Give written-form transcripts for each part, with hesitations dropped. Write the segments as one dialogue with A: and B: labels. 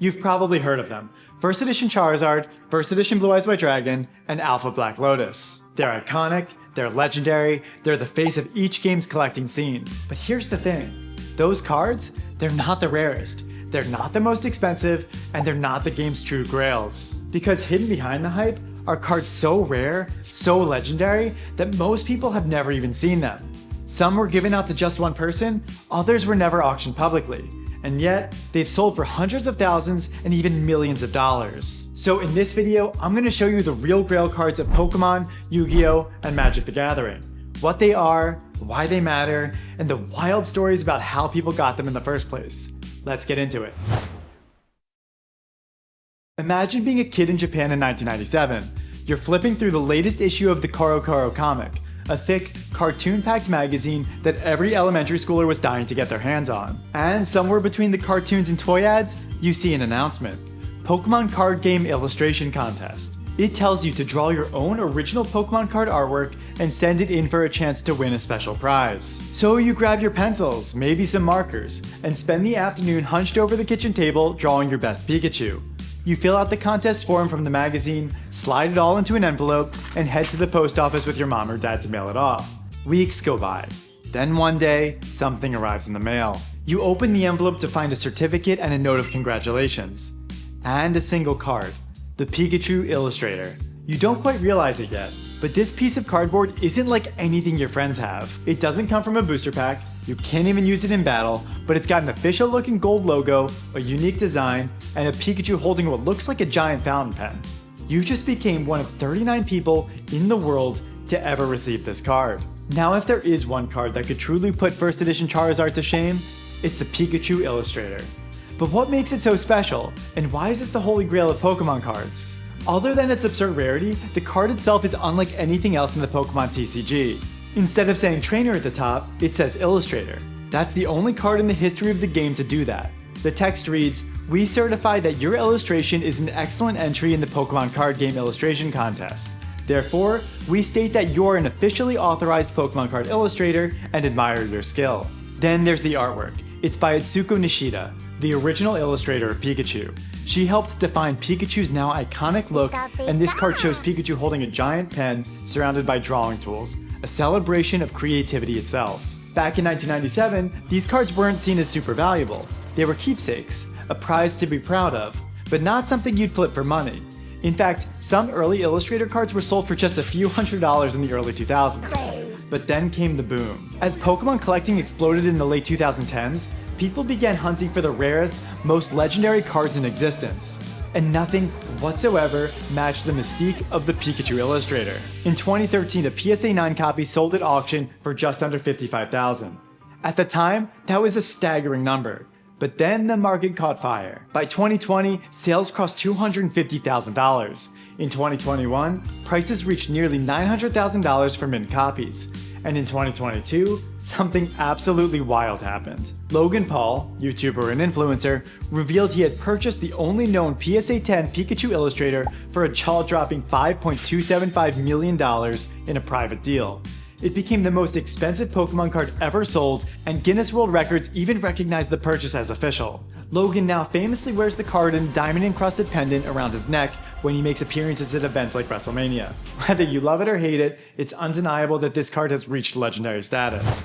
A: You've probably heard of them. First Edition Charizard, First Edition Blue Eyes White Dragon, and Alpha Black Lotus. They're iconic, they're legendary, they're the face of each game's collecting scene. But here's the thing, those cards, they're not the rarest, they're not the most expensive, and they're not the game's true grails. Because hidden behind the hype are cards so rare, so legendary, that most people have never even seen them. Some were given out to just one person, others were never auctioned publicly. And yet, they've sold for hundreds of thousands and even millions of dollars. So in this video, I'm going to show you the real grail cards of Pokemon, Yu-Gi-Oh, and Magic the Gathering. What they are, why they matter, and the wild stories about how people got them in the first place. Let's get into it. Imagine being a kid in Japan in 1997. You're flipping through the latest issue of the CollectorsCornerTCG comic, a thick, cartoon-packed magazine that every elementary schooler was dying to get their hands on. And somewhere between the cartoons and toy ads, you see an announcement. Pokemon Card Game Illustration Contest. It tells you to draw your own original Pokemon card artwork and send it in for a chance to win a special prize. So you grab your pencils, maybe some markers, and spend the afternoon hunched over the kitchen table drawing your best Pikachu. You fill out the contest form from the magazine, slide it all into an envelope, and head to the post office with your mom or dad to mail it off. Weeks go by. Then one day, something arrives in the mail. You open the envelope to find a certificate and a note of congratulations. And a single card, the Pikachu Illustrator. You don't quite realize it yet, but this piece of cardboard isn't like anything your friends have. It doesn't come from a booster pack, you can't even use it in battle, but it's got an official looking gold logo, a unique design, and a Pikachu holding what looks like a giant fountain pen. You just became one of 39 people in the world to ever receive this card. Now if there is one card that could truly put First Edition Charizard to shame, it's the Pikachu Illustrator. But what makes it so special, and why is it the holy grail of Pokemon cards? Other than its absurd rarity, the card itself is unlike anything else in the Pokemon TCG. Instead of saying trainer at the top, it says illustrator. That's the only card in the history of the game to do that. The text reads, "We certify that your illustration is an excellent entry in the Pokemon Card Game Illustration Contest. Therefore, we state that you're an officially authorized Pokemon card illustrator and admire your skill." Then there's the artwork. It's by Itsuko Nishida, the original illustrator of Pikachu. She helped define Pikachu's now iconic look, and this card shows Pikachu holding a giant pen surrounded by drawing tools, a celebration of creativity itself. Back in 1997, these cards weren't seen as super valuable. They were keepsakes, a prize to be proud of, but not something you'd flip for money. In fact, some early Illustrator cards were sold for just a few $100s in the early 2000s. But then came the boom. As Pokemon collecting exploded in the late 2010s, people began hunting for the rarest, most legendary cards in existence. And nothing whatsoever matched the mystique of the Pikachu Illustrator. In 2013, a PSA 9 copy sold at auction for just under $55,000. At the time, that was a staggering number. But then the market caught fire. By 2020, sales crossed $250,000. In 2021, prices reached nearly $900,000 for mint copies. And in 2022, something absolutely wild happened. Logan Paul, YouTuber and influencer, revealed he had purchased the only known PSA 10 Pikachu Illustrator for a jaw-dropping $5.275 million in a private deal. It became the most expensive Pokemon card ever sold, and Guinness World Records even recognized the purchase as official. Logan now famously wears the card in a diamond-encrusted pendant around his neck when he makes appearances at events like WrestleMania. Whether you love it or hate it, it's undeniable that this card has reached legendary status.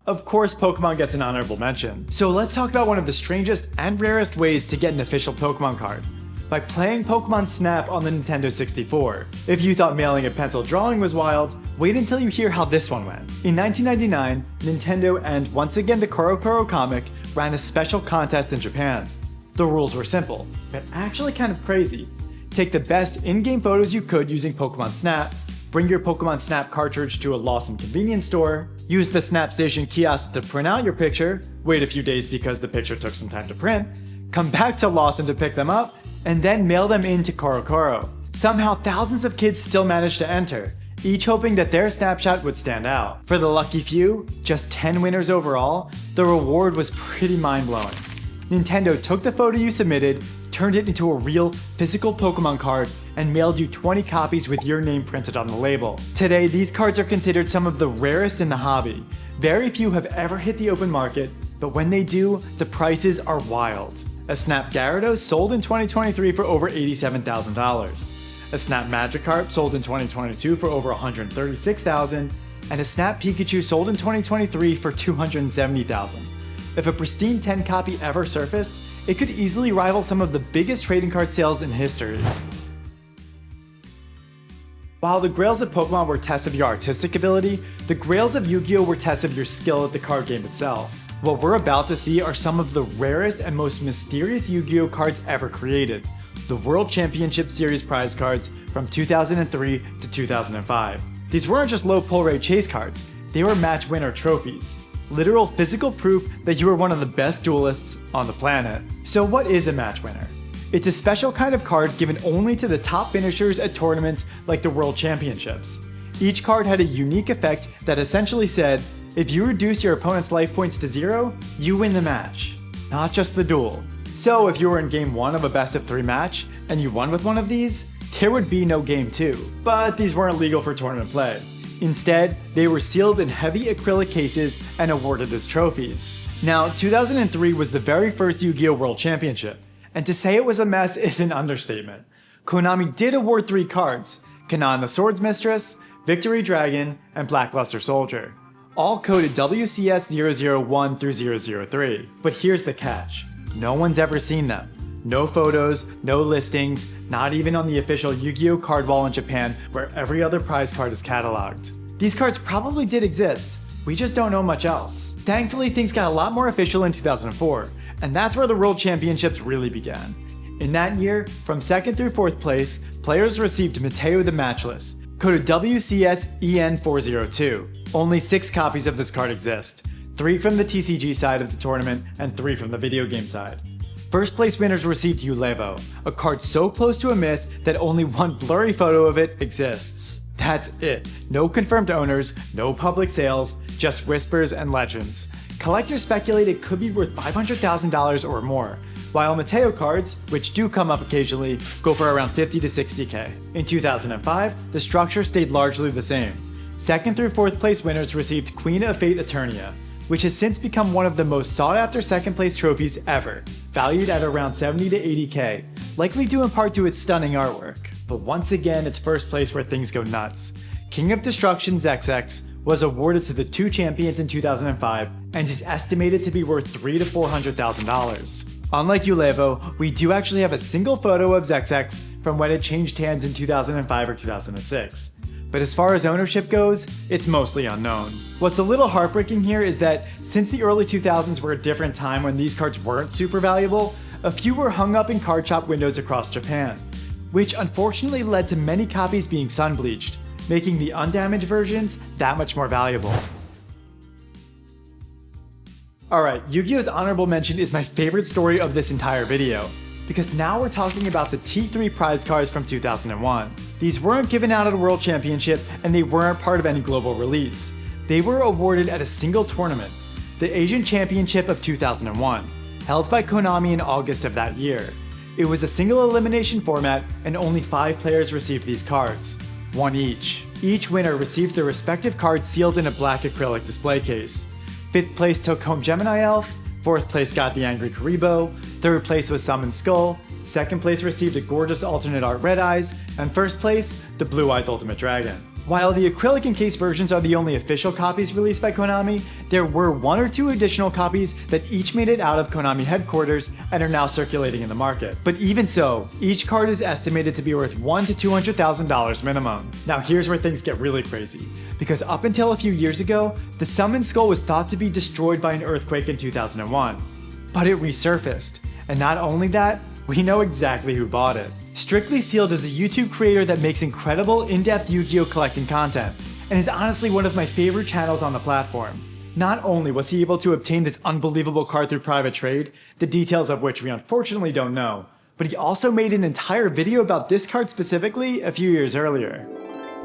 A: Of course, Pokemon gets an honorable mention. So let's talk about one of the strangest and rarest ways to get an official Pokemon card. By playing Pokemon Snap on the Nintendo 64. If you thought mailing a pencil drawing was wild, wait until you hear how this one went. In 1999, Nintendo and once again the CollectorsCornerTCG comic ran a special contest in Japan. The rules were simple, but actually kind of crazy. Take the best in-game photos you could using Pokemon Snap, bring your Pokemon Snap cartridge to a Lawson convenience store, use the Snap Station kiosk to print out your picture, wait a few days because the picture took some time to print, come back to Lawson to pick them up, and then mail them in to CollectorsCornerTCG. Somehow thousands of kids still managed to enter, each hoping that their snapshot would stand out. For the lucky few, just 10 winners overall, the reward was pretty mind-blowing. Nintendo took the photo you submitted, turned it into a real, physical Pokemon card, and mailed you 20 copies with your name printed on the label. Today, these cards are considered some of the rarest in the hobby. Very few have ever hit the open market, but when they do, the prices are wild. A Snap Gyarados sold in 2023 for over $87,000. A Snap Magikarp sold in 2022 for over $136,000, and a Snap Pikachu sold in 2023 for $270,000. If a pristine 10 copy ever surfaced, it could easily rival some of the biggest trading card sales in history. While the Grails of Pokemon were tests of your artistic ability, the Grails of Yu-Gi-Oh were tests of your skill at the card game itself. What we're about to see are some of the rarest and most mysterious Yu-Gi-Oh cards ever created. The World Championship Series prize cards from 2003 to 2005. These weren't just low pull rate chase cards, they were match winner trophies. Literal physical proof that you were one of the best duelists on the planet. So what is a match winner? It's a special kind of card given only to the top finishers at tournaments like the World Championships. Each card had a unique effect that essentially said, if you reduce your opponent's life points to 0, you win the match, not just the duel. So if you were in game 1 of a best of 3 match, and you won with one of these, there would be no game 2. But these weren't legal for tournament play. Instead, they were sealed in heavy acrylic cases and awarded as trophies. Now, 2003 was the very first Yu-Gi-Oh! World Championship, and to say it was a mess is an understatement. Konami did award 3 cards, Kanan the Swords Mistress, Victory Dragon, and Blackluster Soldier, all coded WCS 001 through 003. But here's the catch. No one's ever seen them. No photos, no listings, not even on the official Yu-Gi-Oh card wall in Japan where every other prize card is cataloged. These cards probably did exist, we just don't know much else. Thankfully, things got a lot more official in 2004, and that's where the World Championships really began. In that year, from 2nd through 4th place, players received Mateo the Matchless, coded WCS EN402. Only 6 copies of this card exist, 3 from the TCG side of the tournament and 3 from the video game side. First place winners received Yugioh, a card so close to a myth that only one blurry photo of it exists. That's it. No confirmed owners, no public sales, just whispers and legends. Collectors speculate it could be worth $500,000 or more, while Mateo cards, which do come up occasionally, go for around $50 to $60K. In 2005, the structure stayed largely the same. 2nd through 4th place winners received Queen of Fate Eternia, which has since become one of the most sought after 2nd place trophies ever, valued at around $70 to $80K, likely due in part to its stunning artwork. But once again, it's 1st place where things go nuts. King of Destruction XX was awarded to the 2 champions in 2005 and is estimated to be worth $300,000 to $400,000. Unlike Yugioh, we do actually have a single photo of XX from when it changed hands in 2005 or 2006. But as far as ownership goes, it's mostly unknown. What's a little heartbreaking here is that since the early 2000s were a different time when these cards weren't super valuable, a few were hung up in card shop windows across Japan, which unfortunately led to many copies being sun-bleached, making the undamaged versions that much more valuable. Alright, Yu-Gi-Oh's honorable mention is my favorite story of this entire video, because now we're talking about the T3 prize cards from 2001. These weren't given out at a World Championship, and they weren't part of any global release. They were awarded at a single tournament, the Asian Championship of 2001, held by Konami in August of that year. It was a single elimination format, and only 5 players received these cards, 1 each. Each winner received their respective card sealed in a black acrylic display case. 5th place took home Gemini Elf, 4th place got the Angry Karibo, 3rd place was Summon Skull, 2nd place received a gorgeous alternate art Red Eyes, and 1st place, the Blue Eyes Ultimate Dragon. While the acrylic encased versions are the only official copies released by Konami, there were 1 or 2 additional copies that each made it out of Konami headquarters and are now circulating in the market. But even so, each card is estimated to be worth $100,000 to $200,000 minimum. Now here's where things get really crazy, because up until a few years ago, the Summon Skull was thought to be destroyed by an earthquake in 2001. But it resurfaced, and not only that, we know exactly who bought it. Strictly Sealed is a YouTube creator that makes incredible in-depth Yu-Gi-Oh collecting content, and is honestly one of my favorite channels on the platform. Not only was he able to obtain this unbelievable card through private trade, the details of which we unfortunately don't know, but he also made an entire video about this card specifically a few years earlier.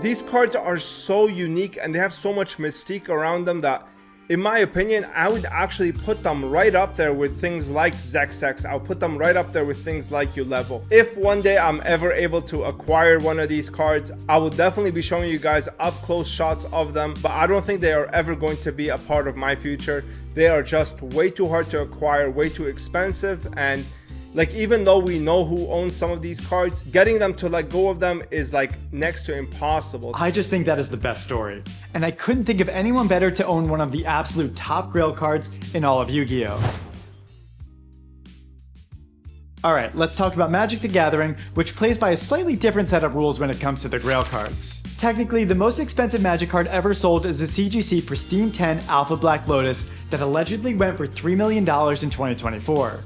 B: These cards are so unique and they have so much mystique around them that in my opinion, I would actually put them right up there with things like Zexex. I'll put them right up there with things like Ulevel. If one day I'm ever able to acquire one of these cards, I will definitely be showing you guys up close shots of them, but I don't think they are ever going to be a part of my future. They are just way too hard to acquire, way too expensive, and like, even though we know who owns some of these cards, getting them to let go of them is like next to impossible.
A: I just think that is the best story. And I couldn't think of anyone better to own one of the absolute top Grail cards in all of Yu-Gi-Oh! Alright, let's talk about Magic the Gathering, which plays by a slightly different set of rules when it comes to the Grail cards. Technically, the most expensive Magic card ever sold is the CGC Pristine 10 Alpha Black Lotus that allegedly went for $3 million in 2024.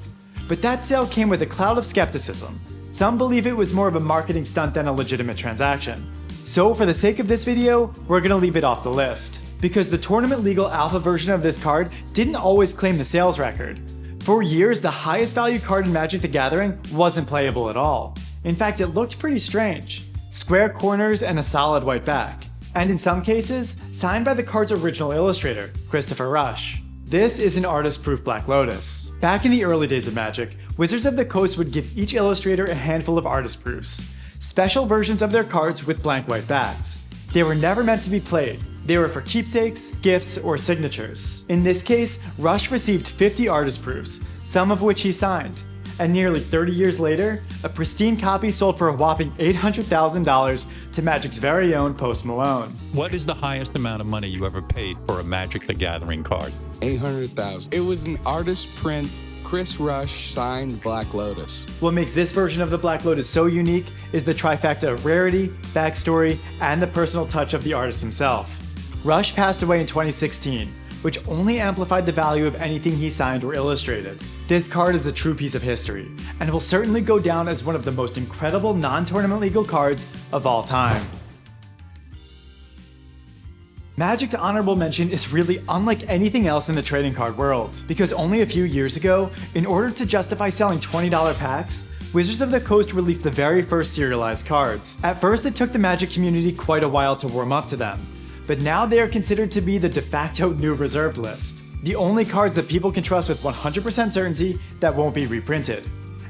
A: But that sale came with a cloud of skepticism. Some believe it was more of a marketing stunt than a legitimate transaction. So for the sake of this video, we're gonna leave it off the list. Because the tournament legal alpha version of this card didn't always claim the sales record. For years, the highest value card in Magic the Gathering wasn't playable at all. In fact, it looked pretty strange. Square corners and a solid white back. And in some cases, signed by the card's original illustrator, Christopher Rush. This is an artist-proof Black Lotus. Back in the early days of Magic, Wizards of the Coast would give each illustrator a handful of artist proofs, special versions of their cards with blank white backs. They were never meant to be played. They were for keepsakes, gifts, or signatures. In this case, Rush received 50 artist proofs, some of which he signed. And nearly 30 years later, a pristine copy sold for a whopping $800,000 to Magic's very own Post Malone.
C: What is the highest amount of money you ever paid for a Magic the Gathering card?
D: $800,000. It was an artist print, Chris Rush signed Black Lotus.
A: What makes this version of the Black Lotus so unique is the trifecta of rarity, backstory, and the personal touch of the artist himself. Rush passed away in 2016, which only amplified the value of anything he signed or illustrated. This card is a true piece of history, and will certainly go down as one of the most incredible non-tournament legal cards of all time. Magic's honorable mention is really unlike anything else in the trading card world, because only a few years ago, in order to justify selling $20 packs, Wizards of the Coast released the very first serialized cards. At first, it took the Magic community quite a while to warm up to them, but now they are considered to be the de facto new reserved list. The only cards that people can trust with 100% certainty that won't be reprinted.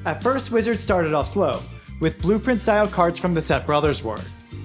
A: At first, Wizards started off slow, with blueprint-style cards from the set Brothers War.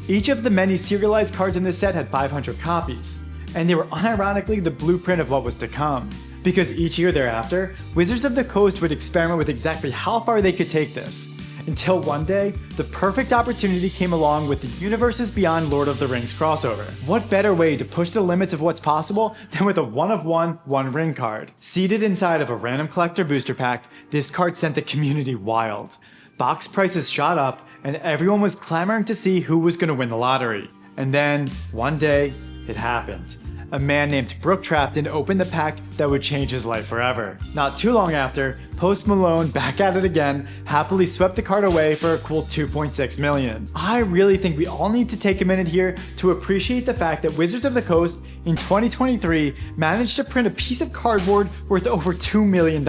A: Each of the many serialized cards in this set had 500 copies, and they were unironically the blueprint of what was to come. Because each year thereafter, Wizards of the Coast would experiment with exactly how far they could take this, until one day, the perfect opportunity came along with the Universes Beyond Lord of the Rings crossover. What better way to push the limits of what's possible than with a one-of-one, One Ring card? Seated inside of a random collector booster pack, this card sent the community wild. Box prices shot up, and everyone was clamoring to see who was going to win the lottery. And then, one day, it happened. A man named Brooke Trafton opened the pack that would change his life forever. Not too long after, Post Malone, back at it again, happily swept the card away for a cool $2.6 million. I really think we all need to take a minute here to appreciate the fact that Wizards of the Coast in 2023 managed to print a piece of cardboard worth over $2 million.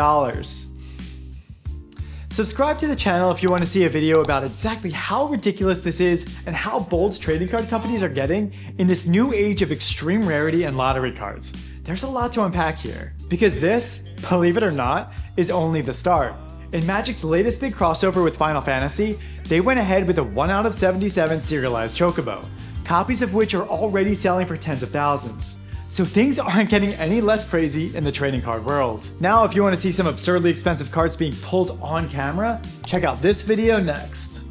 A: Subscribe to the channel if you want to see a video about exactly how ridiculous this is and how bold trading card companies are getting in this new age of extreme rarity and lottery cards. There's a lot to unpack here. Because this, believe it or not, is only the start. In Magic's latest big crossover with Final Fantasy, they went ahead with a 1 out of 77 serialized Chocobo, copies of which are already selling for tens of thousands. So things aren't getting any less crazy in the trading card world. Now, if you want to see some absurdly expensive cards being pulled on camera, check out this video next.